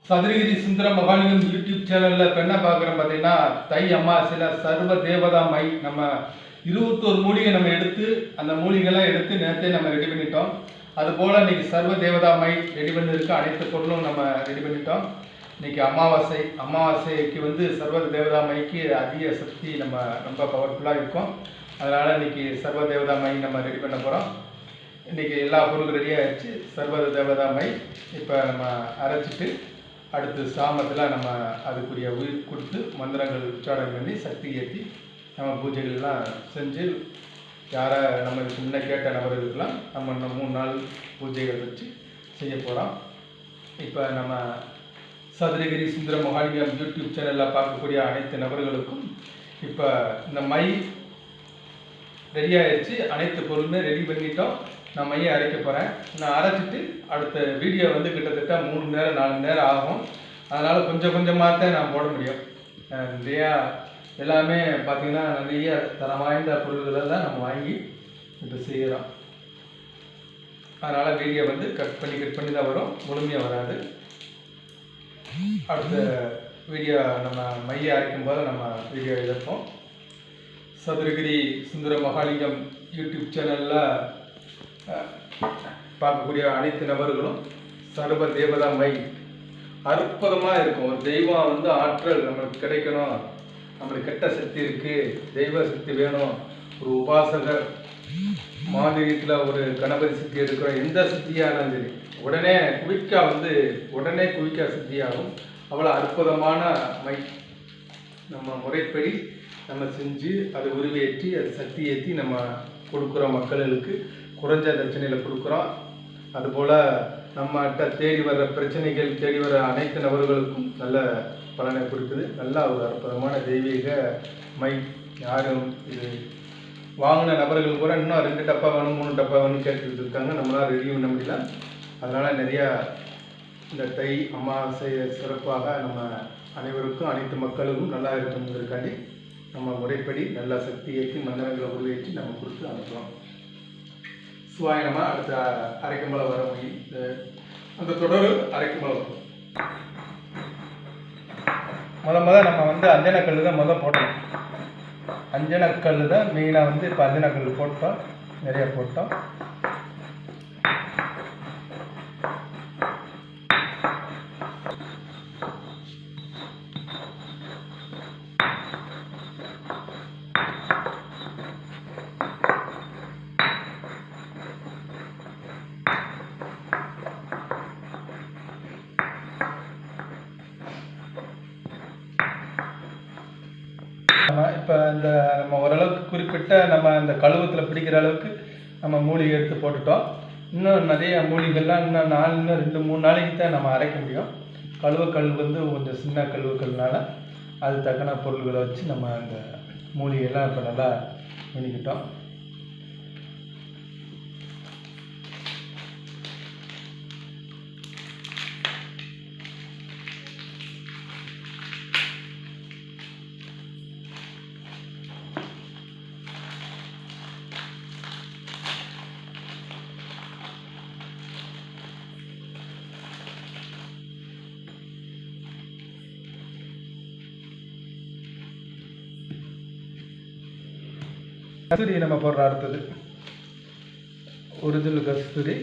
சதுரகிரி சுந்தர Mahalingam YouTube சேனலில் இப்போ என்ன பார்க்குறோம் பார்த்தீங்கன்னா, தை அமாவாசையில் சர்வ தேவதா மை நம்ம 21 மூலிகை நம்ம எடுத்து அந்த மூலிகைலாம் எடுத்து நேரத்தை நம்ம ரெடி பண்ணிட்டோம். அதுபோல் இன்றைக்கி சர்வ தேவதா மை ரெடி பண்ணியிருக்க அனைத்து பொருளும் நம்ம ரெடி பண்ணிட்டோம். இன்றைக்கி அமாவாசைக்கு வந்து சர்வ தேவதா மைக்கு அதிக சக்தி நம்ம ரொம்ப பவர்ஃபுல்லாக இருக்கும். அதனால் இன்றைக்கி சர்வ தேவதா மை நம்ம ரெடி பண்ண போகிறோம். இன்றைக்கி எல்லா பொருளும் ரெடி ஆகிடுச்சு. சர்வ தேவதா மை இப்போ நம்ம அரைச்சிட்டு அடுத்து சாமத்தில் நம்ம அதுக்குரிய உயிர் கொடுத்து மந்திரங்கள் உச்சாரணம் பண்ணி சக்தி ஏற்றி நம்ம பூஜைகள்லாம் செஞ்சு யாரை நம்ம இதுக்கு முன்னே கேட்ட நபர்களுக்கெல்லாம் நம்ம இன்னும் 3 நாள் பூஜைகள் வச்சு செய்ய போகிறோம். இப்போ நம்ம சதுரகிரி சுந்தர மகாலிங்கம் யூடியூப் சேனலில் பார்க்கக்கூடிய அனைத்து நபர்களுக்கும் இப்போ இந்த மை ரெடி ஆகிடுச்சு. அனைத்து பொருளுமே ரெடி பண்ணிட்டோம். நான் மையை அரைக்க போகிறேன். நான் அரைச்சிட்டு அடுத்த வீடியோ வந்து கிட்டத்தட்ட 3 மணி நேரம் 4 மணி நேரம் ஆகும். அதனால் கொஞ்சம் கொஞ்சமாக தான் நான் போட முடியும். நிறையா எல்லாமே பார்த்திங்கன்னா நிறைய தரம் வாய்ந்த பொருள்களை தான் நம்ம வாங்கி இப்போ செய்கிறோம். அதனால் வீடியோ வந்து கட் பண்ணி தான் வரும், முழுமையாக வராது. அடுத்த வீடியோ நம்ம மையை அரைக்கும் போது நம்ம வீடியோ எடுப்போம். சதுரகிரி சுந்தர மகாலிங்கம் யூடியூப் சேனலில் பார்க்கக்கூடிய அனைத்து நபர்களும் சர்வ தேவதா மை அற்புதமாக இருக்கும். ஒரு தெய்வம் வந்து ஆற்றல் நம்மளுக்கு கிடைக்கணும், நம்மளுக்கு கெட்ட சக்தி இருக்குது, தெய்வ சக்தி வேணும், ஒரு உபாசகர் மாநிலத்தில் ஒரு கணபதி சக்தி எடுக்கிறோம், எந்த சக்தியானாலும் சரி உடனே குவிக்கா சக்தியாகும். அவ்வளோ அற்புதமான மை நம்ம முறைப்படி நம்ம செஞ்சு அதை உருவேற்றி அதை சக்தி ஏற்றி நம்ம கொடுக்குறோம். மக்களுக்கு குறைஞ்ச தட்சணையில் கொடுக்குறோம். அதுபோல் நம்மகிட்ட தேடி வர்ற பிரச்சனைகள் தேடி வர அனைத்து நபர்களுக்கும் நல்ல பலனை கொடுக்குது. நல்ல ஒரு அற்புதமான தெய்வீக மை. யாரும் இது வாங்கின நபர்கள் கூட இன்னும் 2 டப்பா வேணும் 3 டப்பா வேணும் கேட்டுக்கிட்டு இருக்காங்க. நம்மளால் ரெடி பண்ண முடியல. அதனால் நிறையா இந்த தை அமாவாசையை சிறப்பாக நம்ம அனைவருக்கும் அனைத்து மக்களுக்கும் நல்லா இருக்கணுங்கிறதுக்காண்டி நம்ம முறைப்படி நல்ல சக்தி ஏற்றி மந்திரங்களை உருவேற்றி நம்ம கொடுத்து அனுப்புகிறோம். சுவாயனமாக அடுத்த அரைக்கம்பளம் வர முடியும். அந்த தொடர் அரைக்கம்பளம் வரும். முதல் நம்ம வந்து அஞ்சனக்கல் தான் போட்டோம். அஞ்சனக்கல் தான் மெயினாக வந்து இப்போ அஞ்சனக்கல் போட்டோம், நிறைய போட்டோம். இப்போ இந்த நம்ம ஓரளவுக்கு குறிப்பிட்ட நம்ம இந்த கழுவத்தில் பிடிக்கிற அளவுக்கு நம்ம மூலிகை எடுத்து போட்டுட்டோம். இன்னும் நிறைய மூலிகைலாம் இன்னும் 2-3 நாளைக்கு தான் நம்ம அரைக்க முடியும். கழுவக்கல் வந்து கொஞ்சம் சின்ன கழுவக்கல்னால அது தக்கன பொருள்களை வச்சு நம்ம அந்த மூலிகைலாம் இப்போ நல்லா பண்ணிக்கிட்டோம். கஸ்தூரி நம்ம போடுற அடுத்தது ஒரிஜினல் கஸ்தூரி.